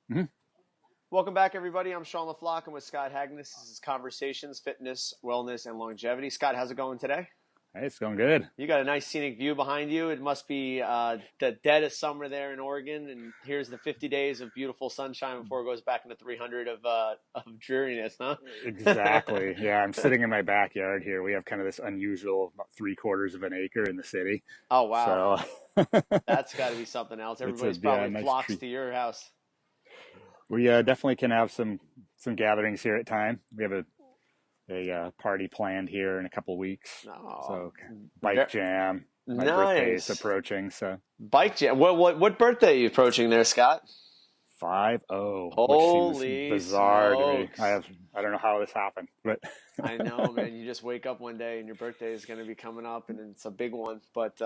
Mhm. Welcome back, everybody. I'm Sean LaFlock. I'm with Scott Hagnes. This is Conversations, Fitness, Wellness, and Longevity. Scott, how's it going today? Hey, it's going good. You got a nice scenic view behind you. It must be the dead of summer there in Oregon, and here's the 50 days of beautiful sunshine before it goes back into 300 of dreariness, huh? Exactly. Yeah, I'm sitting in my backyard here. We have kind of this unusual about 3/4 of an acre in the city. Oh, wow. So That's got to be something else. it's a Everybody's probably nice flocks treat. to your house. We definitely can have some gatherings here at time. We have a party planned here in a couple of weeks. Oh, So bike jam. My birthday is nice. approaching, so Bike jam. What birthday are you approaching there, Scott? 50, which seems Holy bizarre to me. smokes. I don't know how this happened, but I know, man. You just wake up one day and your birthday is going to be coming up, and it's a big one. But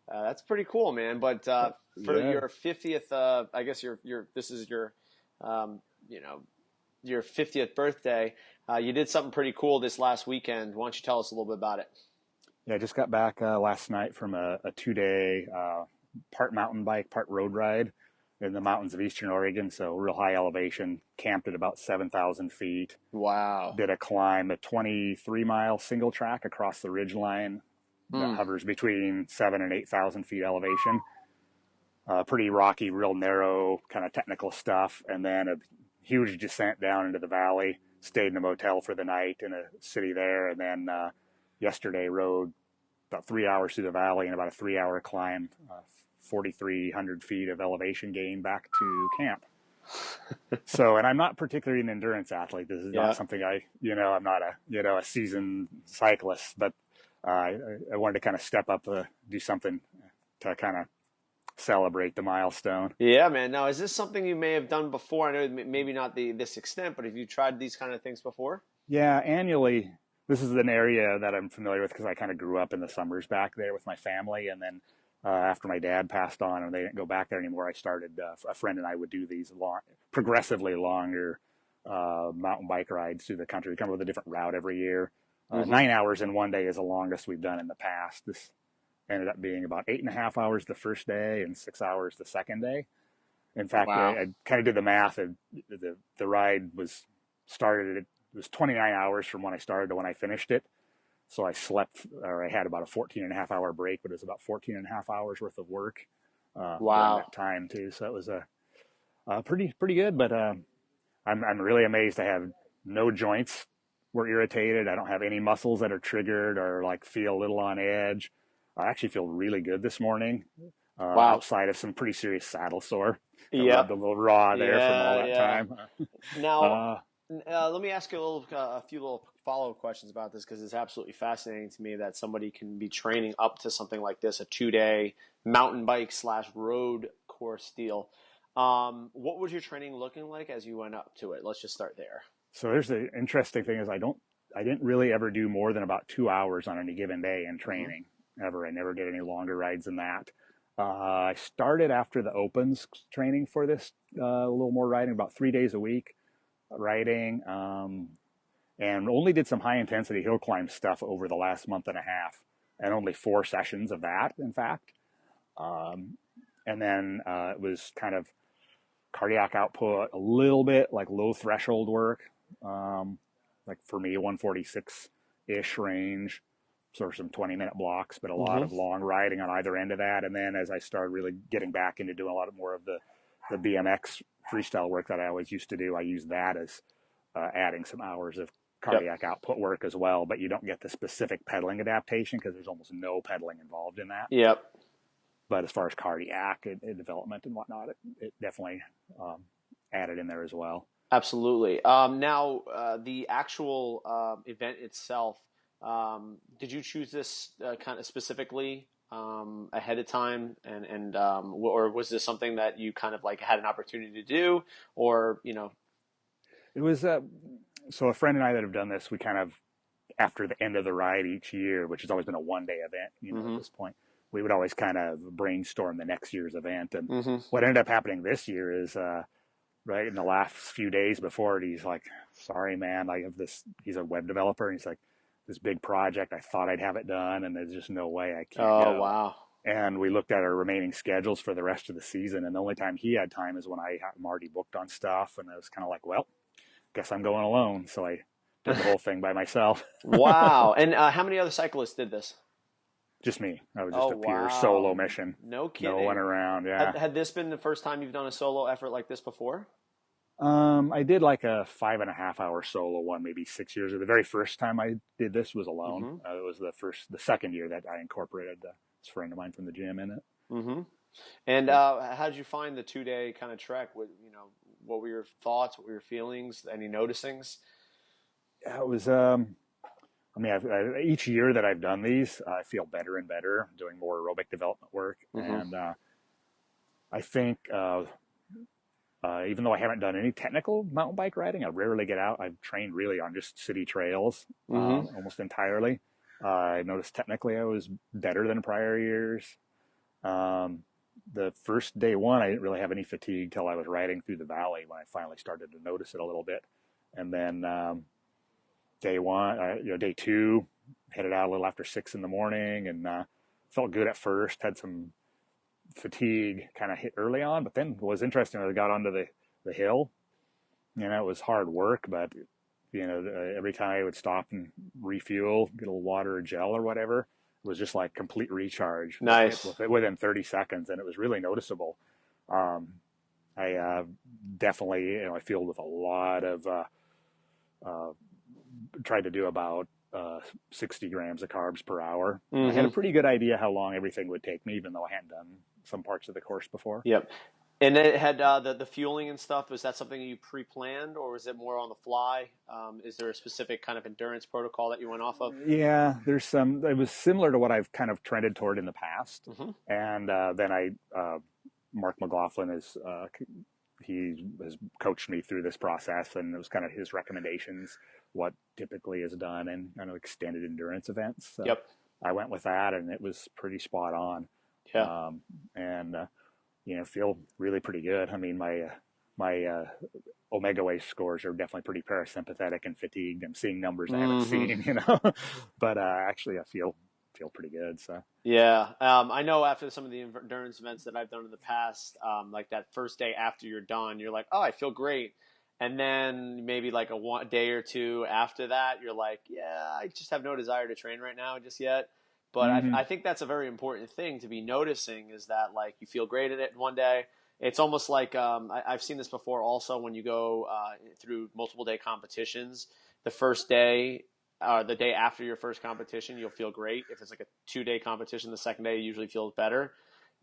that's pretty cool, man. But for yeah. your 50th, I guess your this is your, um, you know, your 50th birthday. You did something pretty cool this last weekend. Why don't you tell us a little bit about it? Yeah, I just got back last night from a 2 day part mountain bike, part road ride in the mountains of Eastern Oregon. So real high elevation, camped at about 7,000 feet. Wow. Did a climb, a 23-mile single track across the ridge line that Hmm. hovers between 7 and 8,000 feet elevation. Pretty rocky, real narrow, kind of technical stuff. And then a huge descent down into the valley. Stayed in a motel for the night in a city there. And then yesterday rode about 3 hours through the valley and about a 3 hour climb, 4,300 feet of elevation gain back to camp. So, and I'm not particularly an endurance athlete. This is not Yeah. something I'm not a seasoned cyclist, but I wanted to kind of step up, do something to kind of celebrate the milestone. Yeah, man. Now, is this something you may have done before? I know maybe not this extent, but have you tried these kind of things before? Yeah, annually, this is an area that I'm familiar with because I kind of grew up in the summers back there with my family. And then after my dad passed on and they didn't go back there anymore, I started, a friend and I would do these progressively longer mountain bike rides through the country. We come up with a different route every year. Hmm. 9 hours in one day is the longest we've done in the past. This ended up being about 8.5 hours the first day and 6 hours the second day. In fact, Wow. I kind of did the math. And the ride was started. It was 29 hours from when I started to when I finished it. So I slept, or I had about a 14 and a half hour break, but it was about 14 and a half hours worth of work during Wow. that time too. So it was pretty good. But I'm really amazed. I have no joints were irritated. I don't have any muscles that are triggered or like feel a little on edge. I actually feel really good this morning, Wow. outside of some pretty serious saddle sore. Got rubbed a Yep. little raw there from all Yeah, that yeah. time. Now, Uh, let me ask you a few little follow-up questions about this because it's absolutely fascinating to me that somebody can be training up to something like this, a 2 day mountain bike slash road course deal. What was your training looking like as you went up to it? Let's just start there. so there's the interesting thing is I didn't really ever do more than about 2 hours on any given day in Hmm. training ever. I never did any longer rides than that. I started after the opens training for this, a little more riding, about 3 days a week riding, and only did some high intensity hill climb stuff over the last month and a half, and only 4 sessions of that, in fact. Um, and then it was kind of cardiac output, a little bit like low threshold work, um, like for me, 146 ish range, sort of some 20-minute blocks, but a lot Hmm. of long riding on either end of that. And then as I started really getting back into doing a lot more of the BMX freestyle work that I always used to do, I used that as adding some hours of Yep. cardiac output work as well. But you don't get the specific pedaling adaptation because there's almost no pedaling involved in that. Yep. But as far as cardiac and development and whatnot, it definitely um, added in there as well. Absolutely. Now, the actual event itself, did you choose this kind of specifically ahead of time, or was this something that you kind of like had an opportunity to do, or It was so a friend and I that have done this, we kind of after the end of the ride each year, which has always been a 1 day event, at hmm this point, we would always kind of brainstorm the next year's event. And hmm what ended up happening this year is right in the last few days before it, he's like, sorry, man, I have this, he's a web developer. And he's like, this big project, I thought I'd have it done. And there's just no way I can't Oh, go. wow. and we looked at our remaining schedules for the rest of the season. And the only time he had time is when I'm already booked on stuff. And I was kind of like, well, guess I'm going alone. So I did the whole thing by myself. Wow. And how many other cyclists did this? Just me. I was Oh, just a pure solo wow. mission. No No one kidding. around. Yeah. Had this been the first time you've done a solo effort like this before? I did like a 5.5 hour solo one, maybe 6 years ago. The very first time I did this was alone. Mm-hmm. It was the second year that I incorporated this friend of mine from the gym in it. Mm-hmm. And But how did you find the 2 day kind of trek? What were your thoughts? What were your feelings? Any noticings? yeah, it was. I mean, each year that I've done these, I feel better and better, doing more aerobic development work, Mm-hmm. and I think even though I haven't done any technical mountain bike riding, I rarely get out. I've trained really on just city trails Mm-hmm. almost entirely. I noticed technically I was better than prior years. Um, the first day one, I didn't really have any fatigue till I was riding through the valley when I finally started to notice it a little bit. And then day one, day two, headed out a little after 6 in the morning and felt good at first. Had some fatigue kind of hit early on, but then what was interesting when I got onto the hill. It was hard work, but every time I would stop and refuel, get a little water or gel or whatever, it was just like complete recharge Nice. within 30 seconds, and it was really noticeable. Um, I definitely, I feel with a lot of uh, tried to do about 60 grams of carbs per hour. I had a Mm-hmm. pretty good idea how long everything would take me, even though I hadn't done some parts of the course before. Yep. And it had the fueling and stuff. Was that something you pre-planned, or was it more on the fly? Is there a specific kind of endurance protocol that you went off of? Yeah, there's some. It was similar to what I've kind of trended toward in the past, Mm-hmm. and then Mark McLaughlin he has coached me through this process, and it was kind of his recommendations, what typically is done in extended endurance events. So Yep. I went with that, and it was pretty spot on, Yeah. and feel really pretty good. I mean, my omega wave scores are definitely pretty parasympathetic and fatigued. I'm seeing numbers I haven't Mm-hmm. seen, but actually I feel pretty good. So Yeah, I know after some of the endurance events that I've done in the past, like that first day after you're done, you're like, oh, I feel great. And then maybe like a day or two after that, you're like, yeah, I just have no desire to train right now just yet. But mm-hmm. I think that's a very important thing to be noticing is that like you feel great in it one day. It's almost like I've seen this before also when you go through multiple day competitions. The first day the day after your first competition, you'll feel great. If it's like a 2 day competition, the second day usually feels better.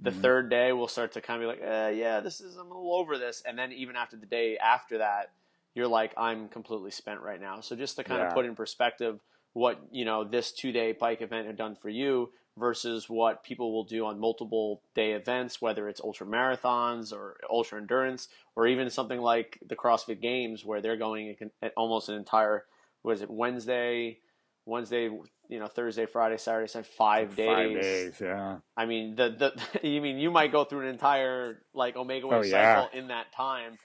The Mm-hmm. third day, we'll start to kind of be like, yeah, I'm a little over this. And then even after the day after that, you're like, I'm completely spent right now. So just to kind of Yeah, put in perspective what, this 2 day bike event had done for you versus what people will do on multiple day events, whether it's ultra marathons or ultra endurance, or even something like the CrossFit Games where they're going almost an entire was it Wednesday, Thursday, Friday, Saturday, Sunday, it's like 5 days. Yeah. I mean, you mean you might go through an entire like omega Oh wave yeah. cycle in that time,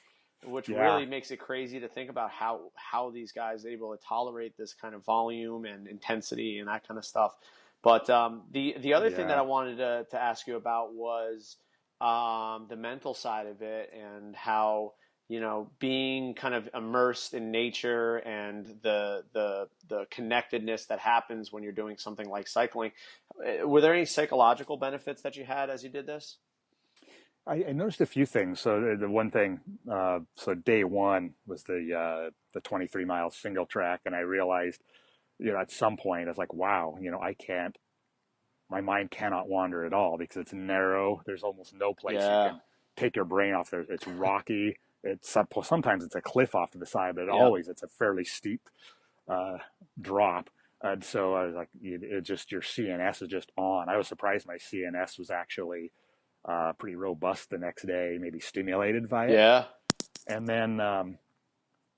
which Yeah. really makes it crazy to think about how these guys are able to tolerate this kind of volume and intensity and that kind of stuff. But the other thing that Yeah. I wanted to ask you about was the mental side of it and how being kind of immersed in nature and the connectedness that happens when you're doing something like cycling. Were there any psychological benefits that you had as you did this? I noticed a few things. So the one thing, so day one was the 23 mile single track, and I realized, at some point I was like, wow, I can't. My mind cannot wander at all because it's narrow. There's almost no place you Yeah, can take your brain off there. It's rocky. Sometimes it's a cliff off to the side, but yeah, always it's a fairly steep uh, drop. And so I was like, it just your CNS is just on. I was surprised my CNS was actually pretty robust the next day, maybe stimulated by it. yeah, And then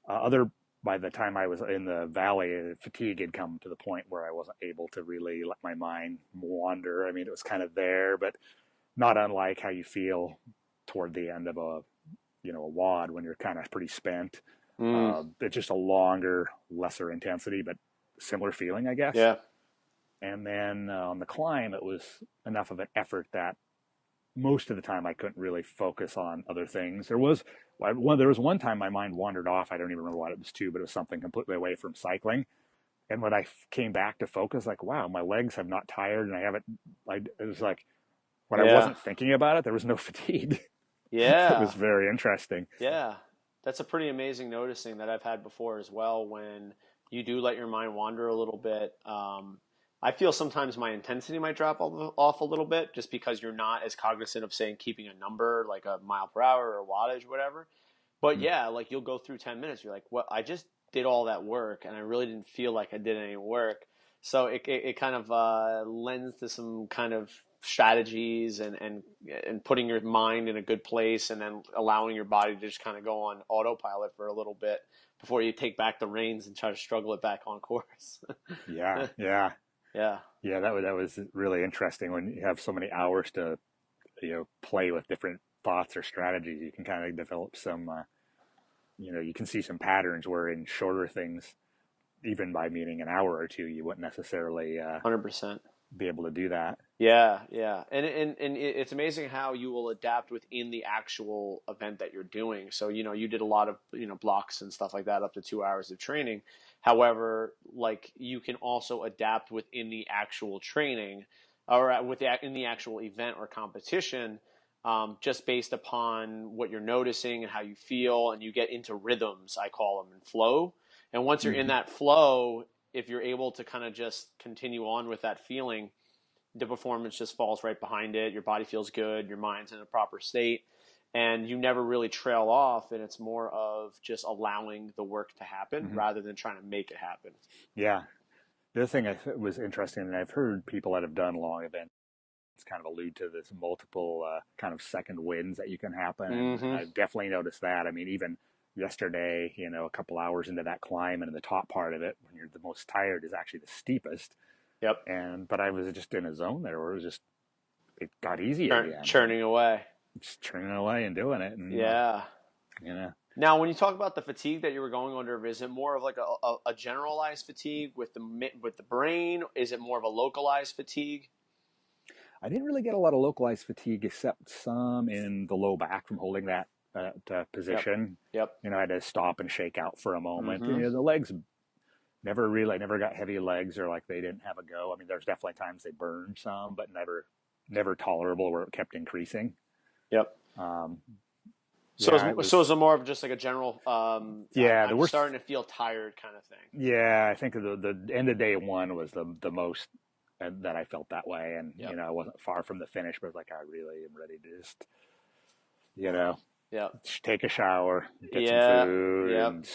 other by the time I was in the valley, fatigue had come to the point where I wasn't able to really let my mind wander. I mean, it was kind of there, but not unlike how you feel toward the end of a WOD when you're kind of pretty spent. mm, It's just a longer, lesser intensity, but similar feeling, I guess. yeah. And then on the climb, it was enough of an effort that most of the time I couldn't really focus on other things. There was one time my mind wandered off. I don't even remember what it was to, but it was something completely away from cycling. And when I came back to focus, like, wow, my legs have not tired, and I haven't. It was like when I Yeah. wasn't thinking about it, there was no fatigue. It was Yeah. very interesting. Yeah. That's a pretty amazing noticing that I've had before as well when you do let your mind wander a little bit. I feel sometimes my intensity might drop off a little bit just because you're not as cognizant of saying keeping a number like a mile per hour or wattage, whatever. But Mm. yeah, like you'll go through 10 minutes. You're like, what? I just did all that work and I really didn't feel like I did any work. So it kind of lends to some kind of strategies and putting your mind in a good place and then allowing your body to just kind of go on autopilot for a little bit before you take back the reins and try to struggle it back on course. Yeah, yeah, Yeah. yeah. That was really interesting when you have so many hours to play with different thoughts or strategies. You can kind of develop some. You can see some patterns where in shorter things, even by meeting an hour or two, you wouldn't necessarily 100%. be able to do that. Yeah, yeah, and it's amazing how you will adapt within the actual event that you're doing. So you did a lot of blocks and stuff like that, up to 2 hours of training. However, like you can also adapt within the actual training, or in the actual event or competition, just based upon what you're noticing and how you feel, and you get into rhythms. I call them, and flow. And once you're in Hmm. that flow, if you're able to kind of just continue on with that feeling, the performance just falls right behind it. Your body feels good. Your mind's in a proper state. And you never really trail off. And it's more of just allowing the work to happen Hmm. rather than trying to make it happen. Yeah. The other thing was interesting, and I've heard people that have done long events kind of allude to this multiple kind of second wins that you can happen. And Mm-hmm. I've definitely noticed that. I mean, even yesterday, a couple hours into that climb and in the top part of it, when you're the most tired, is actually the steepest. Yep. But I was just in a zone there where it got easy again, and Churning away. just turning away and doing it. And, Yeah. you know, Now, when you talk about the fatigue that you were going under, is it more of like a generalized fatigue with the brain? Is it more of a localized fatigue? I didn't really get a lot of localized fatigue except some in the low back from holding that Yep. position. Yep. I had to stop and shake out for a moment. Mm-hmm. The legs I never got heavy legs or like they didn't have a go. I mean, there's definitely times they burned some, but never tolerable where it kept increasing. Yep. Um, So yeah, it so is was. it more of just like a general Yeah, the I'm worst. starting to feel tired kind of thing? Yeah, I think the end of day one was the most that I felt that way, and Yep. I wasn't far from the finish, but I was like, I really am ready to just you know Yep. take a shower, get some Yeah. food, Yep. and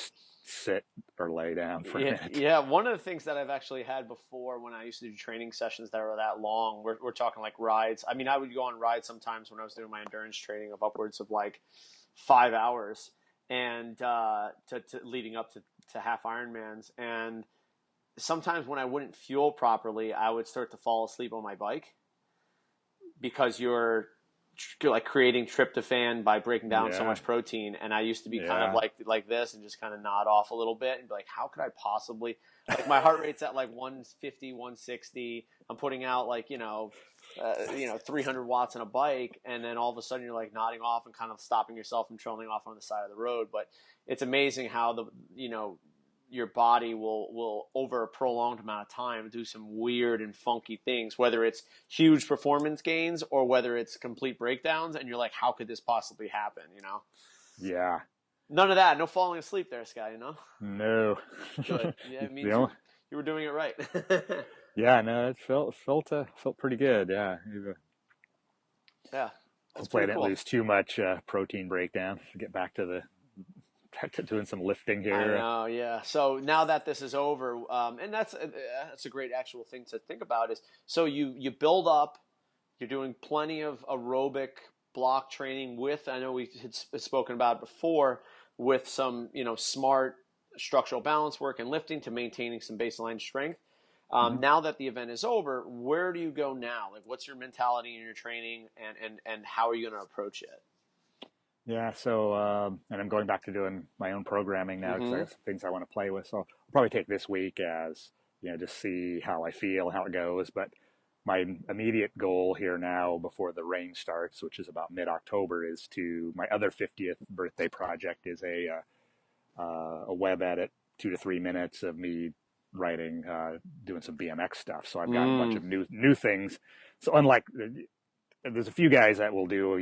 sit or lay down for a Yeah, minute. yeah. One of the things that I've actually had before when I used to do training sessions that were that long, we're talking like rides. I mean, I would go on rides sometimes when I was doing my endurance training of upwards of like 5 hours, and to leading up to half Ironmans. And sometimes when I wouldn't fuel properly, I would start to fall asleep on my bike because you're like creating tryptophan by breaking down so Yeah, much protein. And I used to be kind of yeah, like this and just kind of nod off a little bit and be like, how could I possibly, like, my heart rate's at like 150, 160. I'm putting out like 300 watts on a bike, and then all of a sudden you're like nodding off and kind of stopping yourself from trailing off on the side of the road. But it's amazing how your body will over a prolonged amount of time do some weird and funky things, whether it's huge performance gains or whether it's complete breakdowns, and you're like, how could this possibly happen? yeah. None of that. No falling asleep there, Sky. No. Good. Yeah, it the means only, you were doing it right. yeah, no, it felt pretty good. Yeah, Yeah, that's hopefully I pretty didn't cool. lose too much protein breakdown. Get back to doing some lifting I here. know, yeah. So now that this is over, and that's a great actual thing to think about is so you build up. You're doing plenty of aerobic block training with. I know we had spoken about it before with some smart structural balance work and lifting to maintaining some baseline strength. Hmm. Now that the event is over, where do you go now? Like, what's your mentality in your training, and how are you going to approach it? Yeah, so and I'm going back to doing my own programming now because I Mm-hmm. have some things I want to play with. So I'll probably take this week as just see how I feel, how it goes. But my immediate goal here now before the rain starts, which is about mid-October, is to my other 50th birthday project is a web edit, 2 to 3 minutes of me writing, doing some BMX stuff. So I've got a bunch Mm. of new things. So unlike there's a few guys that will do,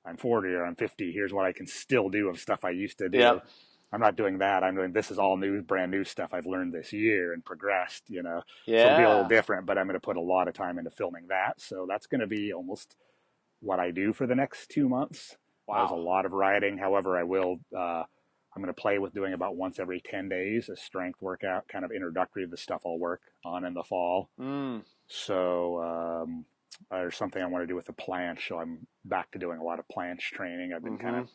I'm 40 or I'm 50. Here's what I can still do of stuff I used to do. Yep. I'm not doing that. I'm doing this is all new, brand new stuff I've learned this year and progressed. So it'll be a little Yeah. different. But I'm going to put a lot of time into filming that. So that's going to be almost what I do for the next 2 months. There's a Wow. lot of riding. However, I will. I'm going to play with doing about once every 10 days a strength workout, kind of introductory to the stuff I'll work on in the fall. Mm. So there's something I want to do with the planche. So I'm back to doing a lot of planche training. I've been kind Mm-hmm. of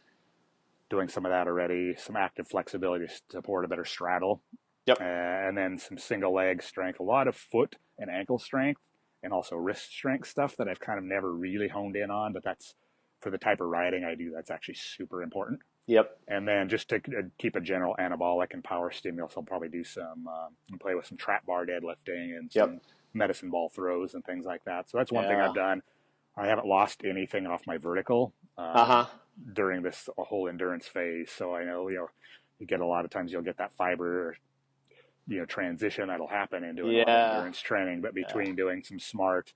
doing some of that already, some active flexibility to support a better straddle, Yep. and then some single leg strength, a lot of foot and ankle strength, and also wrist strength stuff that I've kind of never really honed in on, but that's for the type of riding I do, that's actually super important. Yep. And then just to keep a general anabolic and power stimulus, I'll probably do play with some trap bar deadlifting and Yep. some medicine ball throws and things like that. So that's one thing Yeah. I've done. I haven't lost anything off my vertical Uh-huh. during this whole endurance phase. So I know, you get a lot of times you'll get that fiber, transition that'll happen in doing a lot of Yeah. endurance training. But Yeah. between doing some smart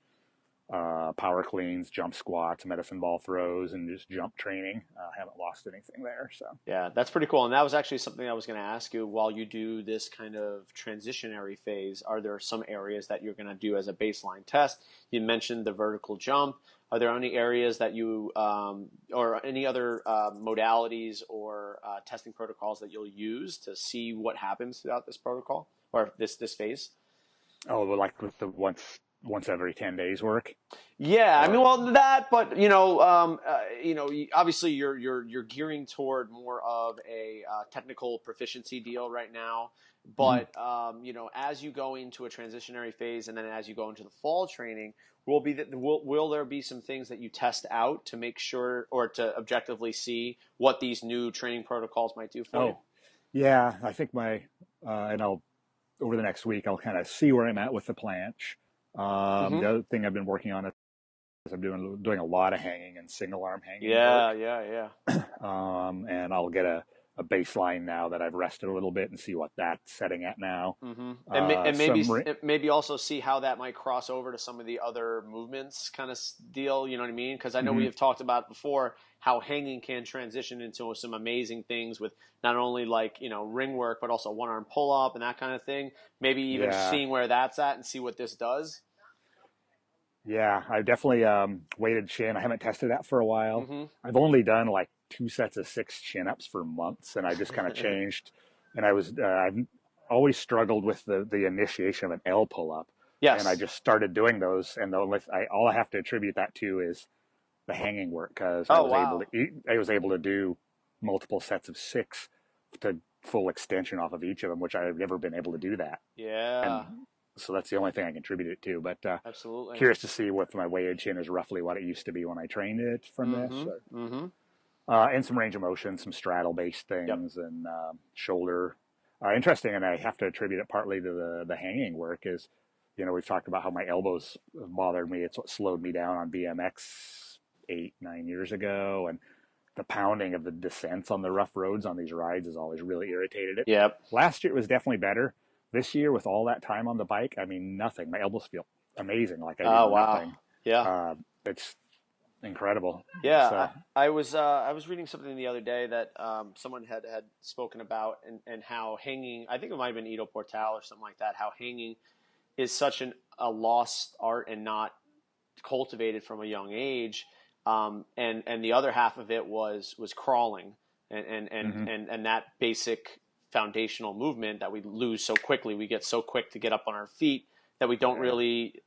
power cleans, jump squats, medicine ball throws, and just jump training, I haven't lost anything there. So Yeah, that's pretty cool. And that was actually something I was going to ask you while you do this kind of transitionary phase. Are there some areas that you're going to do as a baseline test? You mentioned the vertical jump. Are there any areas that you, or any other modalities or testing protocols that you'll use to see what happens throughout this protocol or this phase? well, like with the once every 10 days work, Yeah, I mean, or well, that, but obviously you're gearing toward more of a technical proficiency deal right now. Mhm. But as you go into a transitionary phase, and then as you go into the fall training, will there be some things that you test out to make sure or to objectively see what these new training protocols might do for you? Oh, yeah, I think and I'll over the next week I'll kind of see where I'm at with the planche. Mm-hmm. The other thing I've been working on is I'm doing a lot of hanging and single arm hanging Yeah, work. yeah, yeah. And I'll get a baseline now that I've rested a little bit and see what that's setting at now. Mm-hmm. Uh, And some, re- maybe also see how that might cross over to some of the other movements kind of deal. You know what I mean? Because I know we mhm, have talked about before how hanging can transition into some amazing things with not only like ring work but also one arm pull up and that kind of thing. Maybe even yeah, seeing where that's at and see what this does. yeah, I definitely weighted chin. I haven't tested that for a while. Mm-hmm. I've only done like 2 sets of 6 chin ups for months, and I just kind of changed. And I've always struggled with the initiation of an L pull up, and I Yes. just started doing those. And all I have to attribute that to is the hanging work because Oh wow. I was able to do multiple sets of six to full extension off of each of them, which I've never been able to do that. And Yeah. so that's the only thing I contribute it to. But Absolutely. curious to see what my weighted chin is roughly what it used to be when I trained it from this. Mm-hmm. Mm-hmm. And some range of motion, some straddle based Yep. things, and shoulder. Interesting, and I have to attribute it partly to the hanging work. Is we've talked about how my elbows bothered me. It's what slowed me down on BMX 8, 9 years ago, and the pounding of the descents on the rough roads on these rides has always really irritated it. Yep. Last year it was definitely better. This year, with all that time on the bike, I mean, nothing. My elbows feel amazing, like I do Oh wow. nothing. Yeah. It's incredible. Yeah, So, I was reading something the other day that someone had spoken about and how hanging. I think it might have been Ido Portal or something like that. How hanging is such a lost art and not cultivated from a young age. And the other half of it was crawling mhm, and that basic foundational movement that we lose so quickly. We get so quick to get up on our feet that we don't yeah, really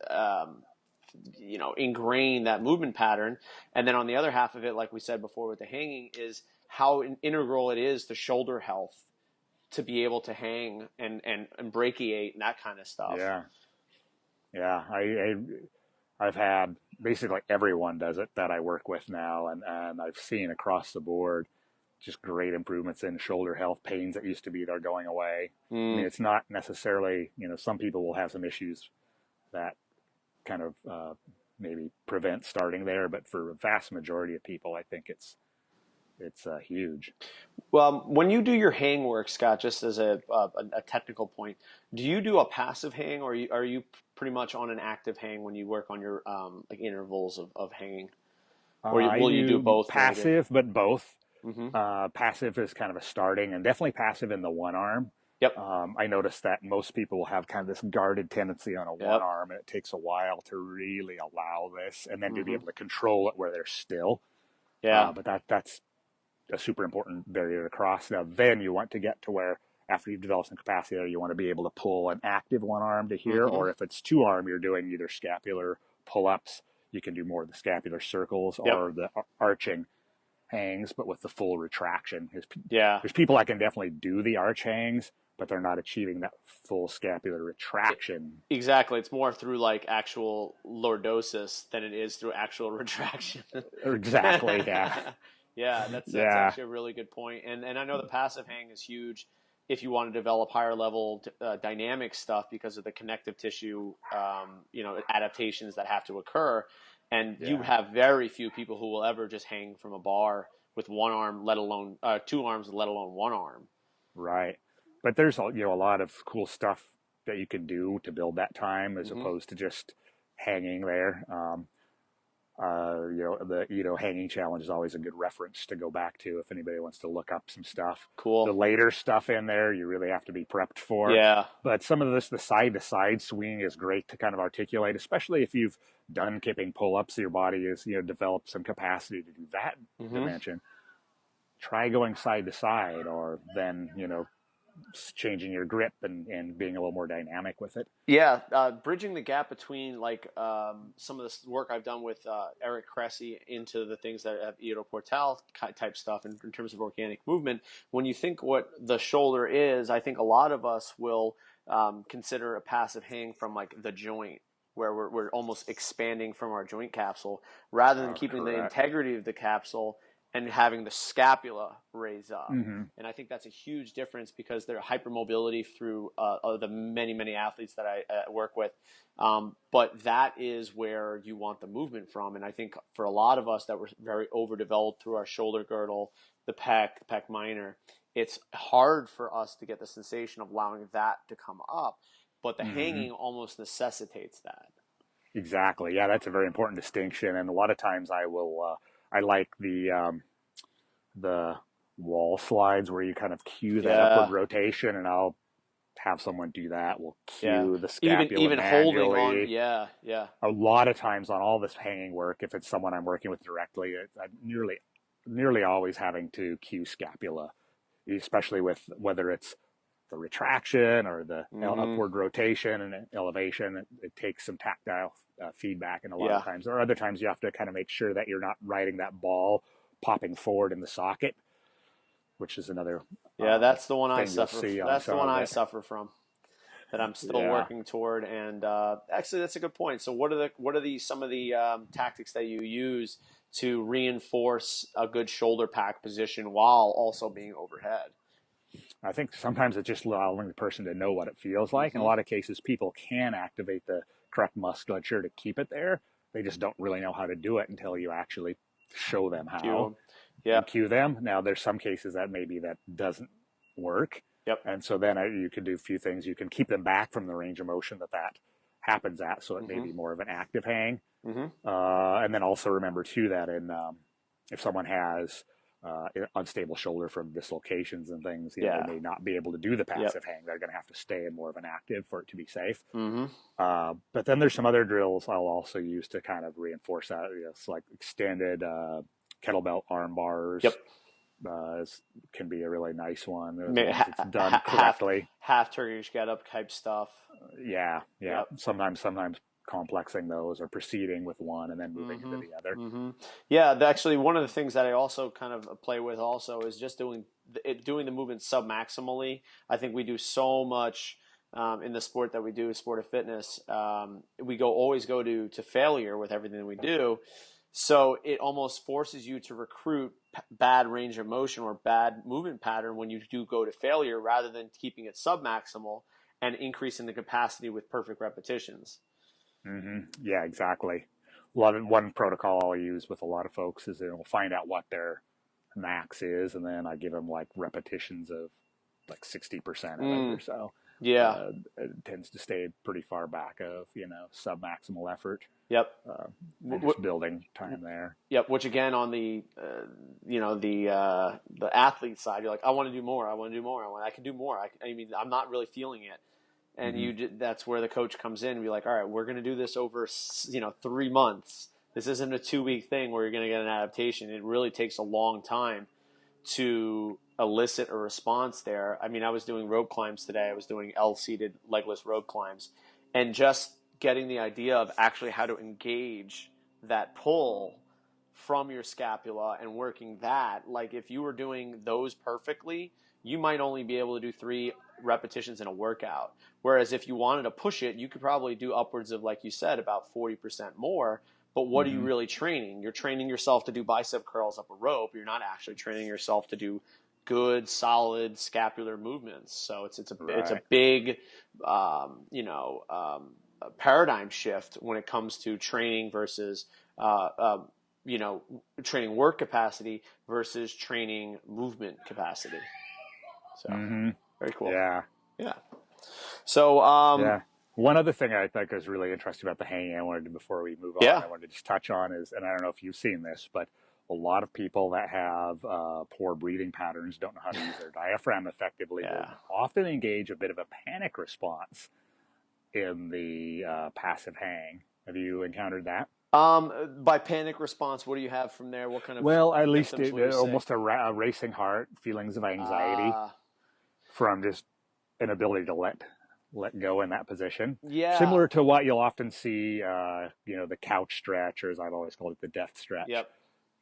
ingrain that movement pattern. And then on the other half of it, like we said before with the hanging, is how integral it is to shoulder health to be able to hang and brachiate and that kind of stuff. yeah, yeah. I've had basically everyone does it that I work with now, and I've seen across the board just great improvements in shoulder health. Pains that used to be there going away. I mean, Mm. it's not necessarily, some people will have some issues that kind of maybe prevent starting there, but for a vast majority of people, I think it's huge. Well, when you do your hang work, Scott, just as a technical point, do you do a passive hang, or are you pretty much on an active hang when you work on your like intervals of hanging, or I will you do do both maybe? passive, but both. Hmm. Passive is kind of a starting, and definitely passive in the one arm. Yep. I noticed that most people will have kind of this guarded tendency on a one Yep. arm, and it takes a while to really allow this, and then to be Hmm. able to control it where they're still. Yeah. But that's a super important barrier to cross. Now, then you want to get to where after you've developed some capacity there, you want to be able to pull an active one arm to here, Hmm. or if it's two arm, you're doing either scapular pull ups. You can do more of the scapular circles Yep. or the arching hangs, but with the full retraction. Yeah. There's people that can definitely do the arch hangs, but they're not achieving that full scapular It, retraction. exactly. It's more through like actual lordosis than it is through actual retraction. Exactly. Yeah. Yeah, that's Yeah. actually a really good point. And I know the passive hang is huge if you want to develop higher level dynamic stuff because of the connective tissue, adaptations that have to occur. And you Yeah. have very few people who will ever just hang from a bar with one arm, let alone two arms, let alone one arm. Right. But there's a lot of cool stuff that you can do to build that time as Hmm. opposed to just hanging there. The hanging challenge is always a good reference to go back to if anybody wants to look up some stuff. The Cool. later stuff in there, you really have to be prepped for. Yeah. But some of this, the side to side swing is great to kind of articulate, especially if you've done kipping pull ups. Your body is, developed some capacity to do that Hmm. dimension. Try going side to side, or then, changing your grip and being a little more dynamic with it. Yeah, bridging the gap between like some of this work I've done with Eric Cressy into the things that have iodoportal type stuff in terms of organic movement. When you think what the shoulder is, I think a lot of us will consider a passive hang from like the joint, where we're almost expanding from our joint capsule rather than keeping the Correct. integrity of the capsule and having the scapula raise up. Mm-hmm. And I think that's a huge difference because their hypermobility through the many, many athletes that I work with. But that is where you want the movement from. And I think for a lot of us that were very overdeveloped through our shoulder girdle, the pec minor, it's hard for us to get the sensation of allowing that to come up. But the Mm-hmm. hanging almost necessitates that. Exactly. Yeah, that's a very important distinction. And a lot of times I like the wall slides where you kind of cue that upward Yeah, rotation, and I'll have someone do that. We'll yeah. cue the Even scapula even holding on, manually. yeah, yeah. A lot of times on all this hanging work, if it's someone I'm working with directly, I'm nearly always having to cue scapula, especially with whether it's the retraction or the Hmm. upward rotation and elevation. It takes some tactile feedback, and a lot of Yeah. times, or other times, you have to kind of make sure that you're not riding that ball popping forward in the socket, which is another Yeah, that's the one I thing you'll suffer. see on That's the some one of I it. suffer from. That I'm still Yeah, working toward. And actually, that's a good point. So, what are the some of the tactics that you use to reinforce a good shoulder pack position while also being overhead? I think sometimes it's just allowing the person to know what it feels like. In a Mm-hmm. lot of cases, people can activate the correct musculature to keep it there. They just don't really know how to do it until you actually show them how Cue. Yeah. and cue them. Now, there's some cases that maybe that doesn't work. Yep. And so then you can do a few things. You can keep them back from the range of motion that happens at, so it may Mm-hmm. be more of an active hang. Mm-hmm. And then also remember too that if someone has unstable shoulder from dislocations and things, they Yeah. may not be able to do the Yep. passive hang. They're going to have to stay in more of an active for it to be safe. Mm-hmm. But then there's some other drills I'll also use to kind of reinforce that. It's like extended kettlebell arm Yep. bars. Uh, can be a really nice one as May- long as ha- it's done ha- half correctly. half Turkish get up type stuff. Yeah, yeah. Yep. Sometimes complexing those or proceeding with one and then moving into Mm-hmm. the other. Mm-hmm. Yeah, actually, one of the things that I also kind of play with also is just doing the movement submaximally. I think we do so much in the sport that we do, sport of fitness. We always go to failure with everything that we do. So it almost forces you to recruit bad range of motion or bad movement pattern when you do go to failure, rather than keeping it submaximal and increasing the capacity with perfect repetitions. Yeah, exactly. One protocol I'll use with a lot of folks is they'll find out what their max is, and then I give them like repetitions of like 60% of it or Mm, so. yeah. It tends to stay pretty far back of, submaximal effort, Yep. and just building time there. Yep. Which again, on the the athlete side, you're like, I want to do more. I want to do more. I can do more. I mean, I'm not really feeling it. And Hmm. that's where the coach comes in and be like, all right, we're going to do this over 3 months. This isn't a 2 week thing where you're going to get an adaptation. It really takes a long time to elicit a response there. I mean, I was doing rope climbs today. I was doing L-seated legless rope climbs, and just getting the idea of actually how to engage that pull from your scapula and working that. Like, if you were doing those perfectly, you might only be able to do 3 repetitions in a workout. Whereas if you wanted to push it, you could probably do upwards of, like you said, about 40% more. But what are you Hmm. really training? You're training yourself to do bicep curls up a rope. You're not actually training yourself to do good, solid scapular movements. So it's a Right. big, paradigm shift when it comes to training versus, uh, uh, training work capacity versus training movement capacity. So Hmm. very cool. Yeah. Yeah. So Yeah. One other thing I think is really interesting about the hanging, I wanted to, before we move on, yeah, I wanted to just touch on is, and I don't know if you've seen this, but a lot of people that have poor breathing patterns, don't know how to use their diaphragm effectively, will yeah. often engage a bit of a panic response in the passive hang. Have you encountered that? By panic response, what do you have from there? What kind of Well, at least symptoms will you see? almost a racing heart, feelings of anxiety Uh, from just inability to let go in that position. yeah. Similar to what you'll often see, the couch stretch, or as I've always called it, the death stretch, Yep.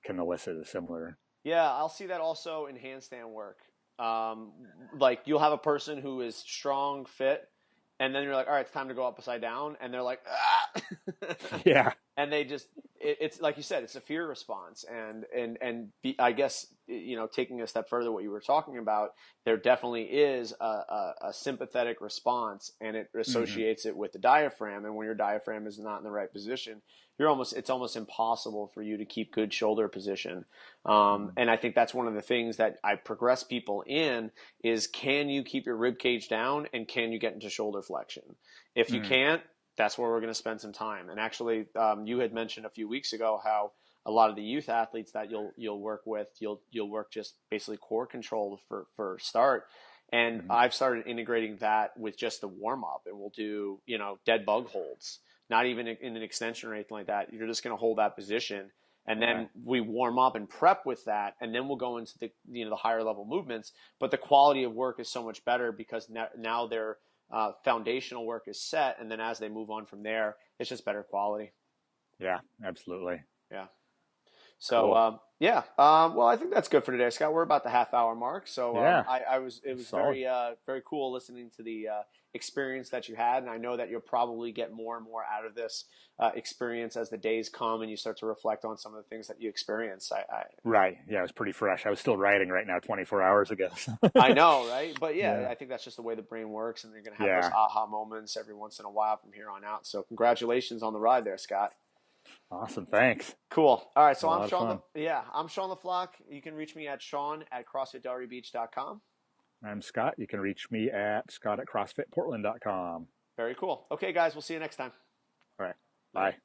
can elicit a similar. Yeah, I'll see that also in handstand work. Um, like, you'll have a person who is strong, fit, and then you're like, all right, it's time to go upside down, and they're like, ah! Yeah. And they just, it's like you said, it's a fear response. I guess, taking a step further, what you were talking about, there definitely is a sympathetic response, and it Hmm. associates it with the diaphragm. And when your diaphragm is not in the right position, it's almost impossible for you to keep good shoulder position. And I think that's one of the things that I progress people in is, can you keep your rib cage down, and can you get into shoulder flexion? If you Hmm. can't, that's where we're going to spend some time. And actually, you had mentioned a few weeks ago how a lot of the youth athletes that you'll work with, you'll work just basically core control for start. And Hmm. I've started integrating that with just the warm up, and we'll do dead bug holds, not even in an extension or anything like that. You're just going to hold that position, and Right. then we warm up and prep with that, and then we'll go into the higher level movements. But the quality of work is so much better because now they're foundational work is set, and then as they move on from there, it's just better quality. Yeah. Absolutely. Yeah. So Cool. yeah. Well, I think that's good for today, Scott. We're about the half-hour mark. So Yeah. it That's was solid. very cool listening to the experience that you had, and I know that you'll probably get more and more out of this experience as the days come and you start to reflect on some of the things that you experience. Right. Yeah. It was pretty fresh. I was still writing right now, 24 hours ago. I know, right? But yeah, Yeah. I think that's just the way the brain works, and you're going to have those Yeah. aha moments every once in a while from here on out. So congratulations on the ride there, Scott. Awesome. Thanks. Cool. All right. A So lot of fun. I'm Sean LaFlock. You can reach me at Sean@CrossFitDelryBeach.com. I'm Scott. You can reach me at scott@crossfitportland.com. Very cool. Okay, guys. We'll see you next time. All right. Later. Bye.